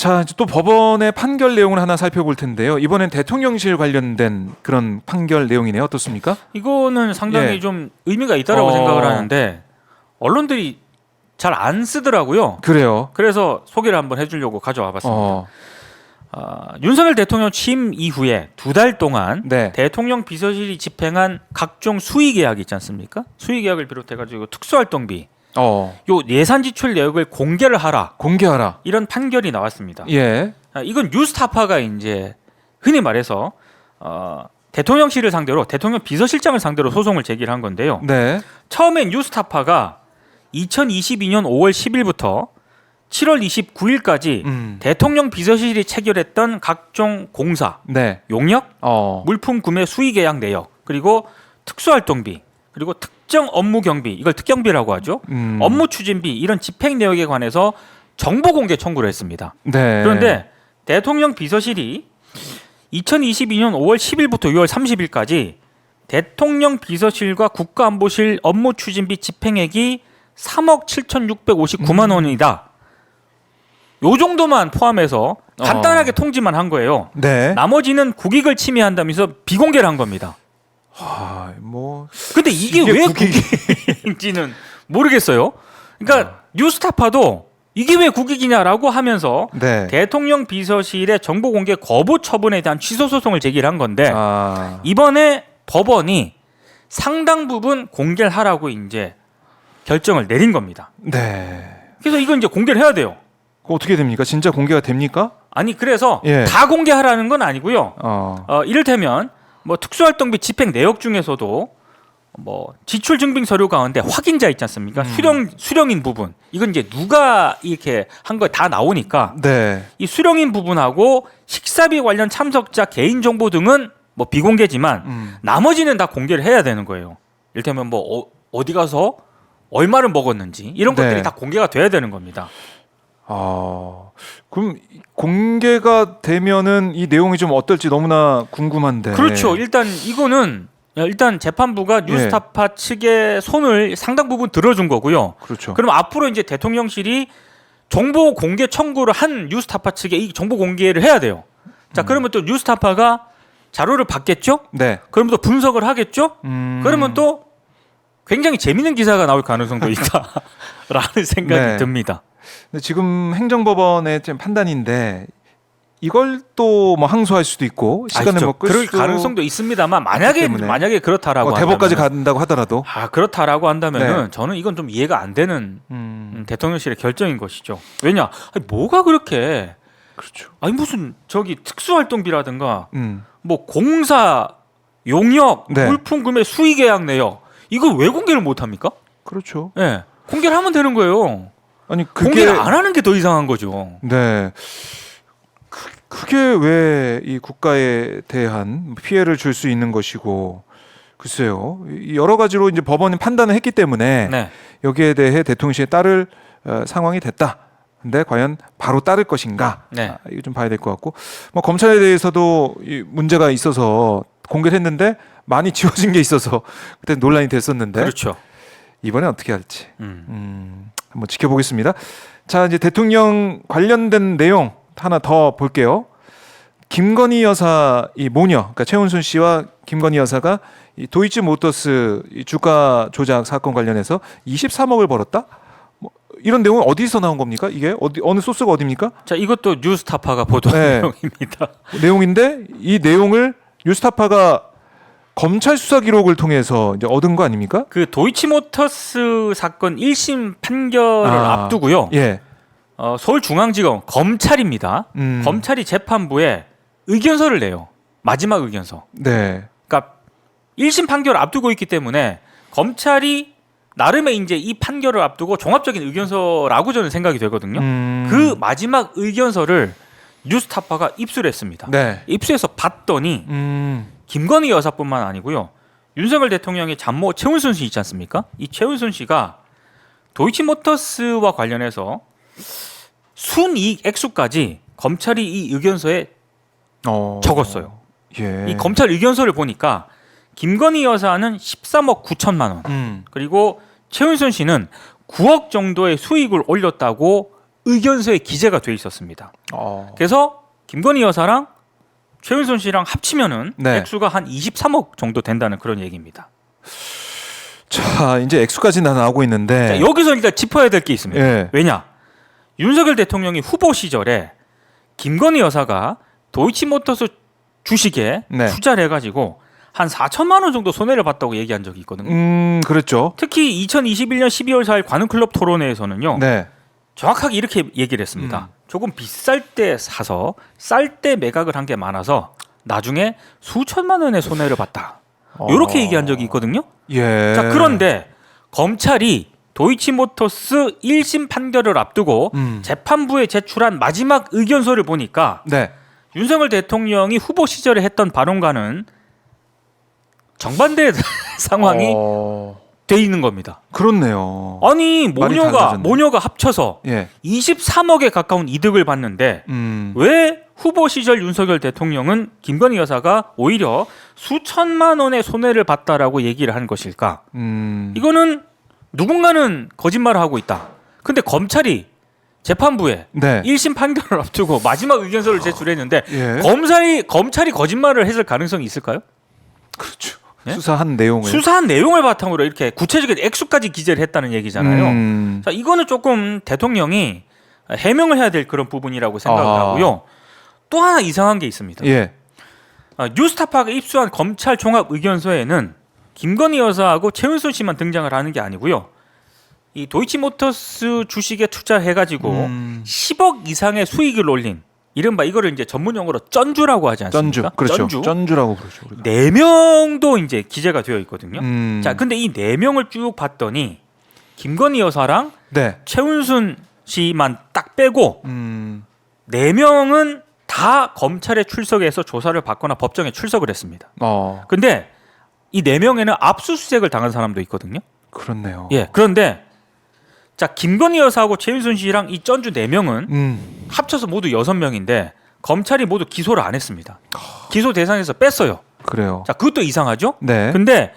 자, 이제 또 법원의 판결 내용을 하나 살펴볼 텐데요. 이번엔 대통령실 관련된 그런 판결 내용이네요. 어떻습니까? 이거는 상당히 예. 좀 의미가 있다라고 생각을 하는데 언론들이 잘 안 쓰더라고요. 그래요. 그래서 소개를 한번 해주려고 가져와 봤습니다. 윤석열 대통령 취임 이후에 2달 동안 네. 대통령 비서실이 집행한 각종 수의 계약 있지 않습니까? 수의 계약을 비롯해가지고 특수활동비, 요 예산 지출 내역을 공개를 하라. 공개하라. 이런 판결이 나왔습니다. 예. 이건 뉴스타파가 이제 흔히 말해서 대통령실을 상대로 대통령 비서실장을 상대로 소송을 제기를 한 건데요. 네. 처음엔 뉴스타파가 2022년 5월 10일부터 7월 29일까지 대통령 비서실이 체결했던 각종 공사, 네. 용역, 물품 구매 수의 계약 내역, 그리고 특수활동비, 그리고 특정 업무 경비, 이걸 특경비라고 하죠. 업무 추진비 이런 집행 내역에 관해서 정보 공개 청구를 했습니다. 네. 그런데 대통령 비서실이 2022년 5월 10일부터 6월 30일까지 대통령 비서실과 국가안보실 업무 추진비 집행액이 3억 7,659만 원이다. 요 정도만 포함해서 간단하게 통지만 한 거예요. 네. 나머지는 국익을 침해한다면서 비공개를 한 겁니다. 뭐 근데 이게 왜 국익인지는 모르겠어요. 그러니까 뉴스타파도 이게 왜 국익이냐라고 하면서 네. 대통령 비서실의 정보 공개 거부 처분에 대한 취소 소송을 제기를 한 건데 이번에 법원이 상당 부분 공개를 하라고 이제 결정을 내린 겁니다. 네. 그래서 이건 이제 공개를 해야 돼요. 어떻게 됩니까? 진짜 공개가 됩니까? 아니 그래서 예. 다 공개하라는 건 아니고요. 이를테면 뭐 특수활동비 집행 내역 중에서도 뭐 지출 증빙 서류 가운데 확인자 있지 않습니까? 수령인 부분 이건 이제 누가 이렇게 한 거 다 나오니까 네. 이 수령인 부분하고 식사비 관련 참석자 개인 정보 등은 뭐 비공개지만 나머지는 다 공개를 해야 되는 거예요. 이를테면 뭐 어디 가서 얼마를 먹었는지 이런 것들이 네. 다 공개가 돼야 되는 겁니다. 그럼 공개가 되면은 이 내용이 좀 어떨지 너무나 궁금한데. 그렇죠. 일단 재판부가 뉴스타파 측의 손을 상당 부분 들어준 거고요. 그렇죠. 그럼 앞으로 이제 대통령실이 정보 공개 청구를 한 뉴스타파 측에 이 정보 공개를 해야 돼요. 자, 그러면 또 뉴스타파가 자료를 받겠죠? 네. 그러면 또 분석을 하겠죠? 그러면 또 굉장히 재밌는 기사가 나올 가능성도 있다라는 생각이 네. 듭니다. 근데 지금 행정법원의 지금 판단인데 이걸 또 뭐 항소할 수도 있고 시간을 뭐 끌 그럴 수도 가능성도 있습니다만 만약에 그렇다라고 대법까지 한다면, 간다고 하더라도 그렇다라고 한다면은 네. 저는 이건 좀 이해가 안 되는 대통령실의 결정인 것이죠. 왜냐? 뭐가 그렇게 그렇죠. 무슨 저기 특수활동비라든가 음. 뭐 공사 용역 네. 물품 구매 수의 계약 내역 이걸 왜 공개를 못 합니까? 그렇죠. 예. 공개를 하면 되는 거예요. 아니 그게 공개를 안 하는 게 더 이상한 거죠. 네. 그게 왜 이 국가에 대한 피해를 줄 수 있는 것이고 글쎄요. 여러 가지로 이제 법원이 판단을 했기 때문에 네. 여기에 대해 대통령실에 따를 상황이 됐다. 근데 과연 바로 따를 것인가? 네. 이거 좀 봐야 될 것 같고 뭐 검찰에 대해서도 이 문제가 있어서 공개를 했는데 많이 지워진 게 있어서 그때 논란이 됐었는데 그렇죠. 이번에 어떻게 할지 한번 지켜보겠습니다. 자, 이제 대통령 관련된 내용 하나 더 볼게요. 김건희 여사 이 모녀, 그러니까 최은순 씨와 김건희 여사가 이 도이치모터스 이 주가 조작 사건 관련해서 23억을 벌었다. 뭐 이런 내용은 어디서 나온 겁니까? 이게 어느 소스가 어디입니까? 자, 이것도 뉴스타파가 보도한 네. 내용입니다. 내용인데 이 내용을 뉴스타파가 검찰 수사 기록을 통해서 이제 얻은 거 아닙니까? 그 도이치모터스 사건 1심 판결을 앞두고요. 예. 서울중앙지검 검찰입니다. 검찰이 재판부에 의견서를 내요. 마지막 의견서. 네. 그러니까 1심 판결을 앞두고 있기 때문에 검찰이 나름의 이제 이 판결을 앞두고 종합적인 의견서라고 저는 생각이 되거든요. 그 마지막 의견서를 뉴스타파가 입수를 했습니다. 네. 입수해서 봤더니 김건희 여사뿐만 아니고요. 윤석열 대통령의 장모 최은순 씨 있지 않습니까? 이 최은순 씨가 도이치모터스와 관련해서 순이익 액수까지 검찰이 이 의견서에 적었어요. 예. 이 검찰 의견서를 보니까 김건희 여사는 13억 9천만 원, 그리고 최은순 씨는 9억 정도의 수익을 올렸다고 의견서에 기재가 돼 있었습니다. 그래서 김건희 여사랑 최은순 씨랑 합치면은 네. 액수가 한 23억 정도 된다는 그런 얘기입니다. 자, 이제 액수까지 다 나오고 있는데 자, 여기서 일단 짚어야 될 게 있습니다. 예. 왜냐? 윤석열 대통령이 후보 시절에 김건희 여사가 도이치모터스 주식에 네. 투자를 해가지고 한 4천만 원 정도 손해를 봤다고 얘기한 적이 있거든요. 그랬죠. 특히 2021년 12월 4일 관훈클럽 토론회에서는요. 네. 정확하게 이렇게 얘기를 했습니다. 조금 비쌀 때 사서 쌀 때 매각을 한 게 많아서 나중에 수천만 원의 손해를 봤다. 이렇게 얘기한 적이 있거든요. 예. 자, 그런데 검찰이 도이치모터스 1심 판결을 앞두고 재판부에 제출한 마지막 의견서를 보니까 네. 윤석열 대통령이 후보 시절에 했던 발언과는 정반대 상황이 돼 있는 겁니다. 그렇네요. 아니 말이 달라졌네. 모녀가 합쳐서 예. 23억에 가까운 이득을 봤는데 왜 후보 시절 윤석열 대통령은 김건희 여사가 오히려 수천만 원의 손해를 봤다라고 얘기를 한 것일까? 이거는 누군가는 거짓말을 하고 있다. 근데 검찰이 재판부에 네. 1심 판결을 앞두고 마지막 의견서를 제출했는데 예. 검찰이 거짓말을 했을 가능성이 있을까요? 그렇죠. 예? 수사한 내용을 수사한 내용을 바탕으로 이렇게 구체적인 액수까지 기재를 했다는 얘기잖아요. 자, 이거는 조금 대통령이 해명을 해야 될 그런 부분이라고 생각을 하고요. 또 하나 이상한 게 있습니다. 예. 뉴스타파가 입수한 검찰 종합 의견서에는 김건희 여사하고 최은순 씨만 등장을 하는 게 아니고요. 이 도이치모터스 주식에 투자해가지고 10억 이상의 수익을 올린 이른바 이거를 이제 전문 용어로 쩐주라고 하지 않습니까? 쩐주. 그렇죠. 쩐주. 쩐주라고 그러죠. 우리가. 4명도 이제 기재가 되어 있거든요. 자, 근데 이 4명을 쭉 봤더니 김건희 여사랑 네. 최은순 씨만 딱 빼고 4명은 다 검찰에 출석해서 조사를 받거나 법정에 출석을 했습니다. 근데 이 4명에는 압수수색을 당한 사람도 있거든요. 그렇네요. 예. 그런데 자, 김건희 여사하고 최은순 씨랑 이 쩐주 4명은 합쳐서 모두 6명인데 검찰이 모두 기소를 안 했습니다. 기소 대상에서 뺐어요. 그래요. 자, 그것도 이상하죠? 네. 근데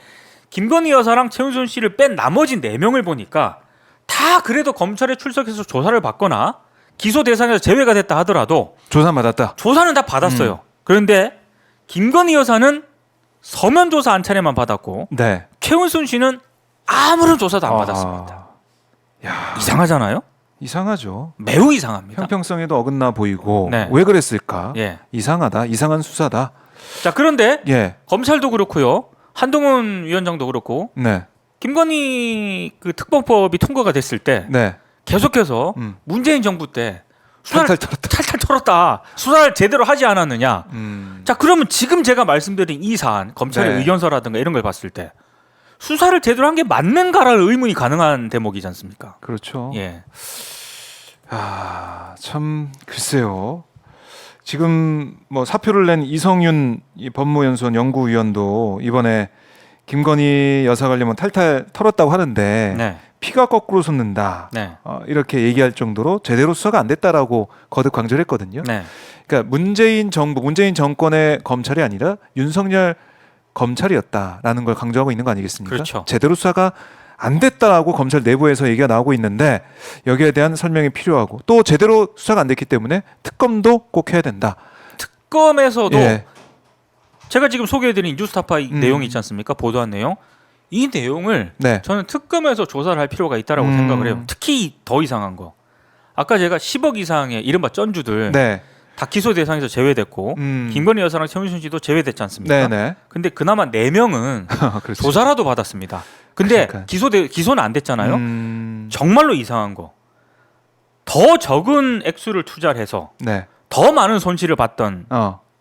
김건희 여사랑 최은순 씨를 뺀 나머지 4명을 보니까 다 그래도 검찰에 출석해서 조사를 받거나 기소 대상에서 제외가 됐다 하더라도 조사 받았다. 조사는 다 받았어요. 그런데 김건희 여사는 서면 조사 한 차례만 받았고 네. 최은순 씨는 아무런 조사도 안 받았습니다. 야, 이상하잖아요? 이상하죠. 매우 이상합니다. 형평성에도 어긋나 보이고 네. 왜 그랬을까? 예. 이상하다. 이상한 수사다. 자, 그런데 예. 검찰도 그렇고요. 한동훈 위원장도 그렇고 네. 김건희 그 특검법이 통과가 됐을 때 네. 계속해서 문재인 정부 때 수사를 탈탈 털었다. 수사를 제대로 하지 않았느냐. 자, 그러면 지금 제가 말씀드린 이 사안, 검찰의 네. 의견서라든가 이런 걸 봤을 때 수사를 제대로 한 게 맞는가라는 의문이 가능한 대목이지 않습니까? 그렇죠. 예. 참 글쎄요. 지금 뭐 사표를 낸 이성윤 이 법무연수원 연구위원도 이번에 김건희 여사 관련은 탈탈 털었다고 하는데 네. 피가 거꾸로 솟는다. 네. 이렇게 얘기할 정도로 제대로 수사가 안 됐다라고 거듭 강조를 했거든요. 네. 그러니까 문재인 정부, 문재인 정권의 검찰이 아니라 윤석열 검찰이었다라는 걸 강조하고 있는 거 아니겠습니까? 그렇죠. 제대로 수사가 안 됐다라고 검찰 내부에서 얘기가 나오고 있는데 여기에 대한 설명이 필요하고 또 제대로 수사가 안 됐기 때문에 특검도 꼭 해야 된다. 특검에서도 예. 제가 지금 소개해드린 뉴스타파 내용이 있지 않습니까? 보도한 내용. 이 내용을 네. 저는 특검에서 조사를 할 필요가 있다라고 생각을 해요. 특히 더 이상한 거. 아까 제가 10억 이상의 이른바 쩐주들 네. 다 기소 대상에서 제외됐고 김건희 여사랑 최은순 씨도 제외됐지 않습니까? 네네. 근데 그나마 4명은 그렇죠. 조사라도 받았습니다. 근데 그러니까. 기소는 안 됐잖아요. 정말로 이상한 거. 더 적은 액수를 투자를 해서 네. 더 많은 손실을 봤던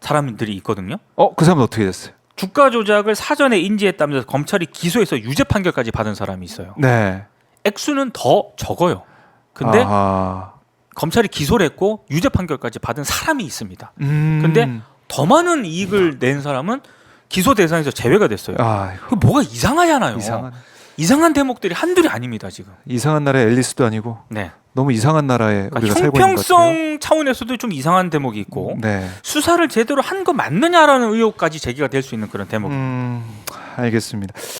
사람들이 있거든요. 그 사람은 어떻게 됐어요? 주가 조작을 사전에 인지했다면서 검찰이 기소해서 유죄 판결까지 받은 사람이 있어요. 네. 액수는 더 적어요. 근데 검찰이 기소를 했고 유죄 판결까지 받은 사람이 있습니다. 근데 더 많은 이익을 낸 사람은 기소 대상에서 제외가 됐어요. 그 뭐가 이상하잖아요. 이상한 대목들이 한둘이 아닙니다. 지금. 이상한 나라의 앨리스도 아니고 네. 너무 이상한 나라에 그러니까 우리가 살고 있는 것 같아요. 형평성 차원에서도 좀 이상한 대목이 있고 네. 수사를 제대로 한 거 맞느냐라는 의혹까지 제기가 될 수 있는 그런 대목. 알겠습니다.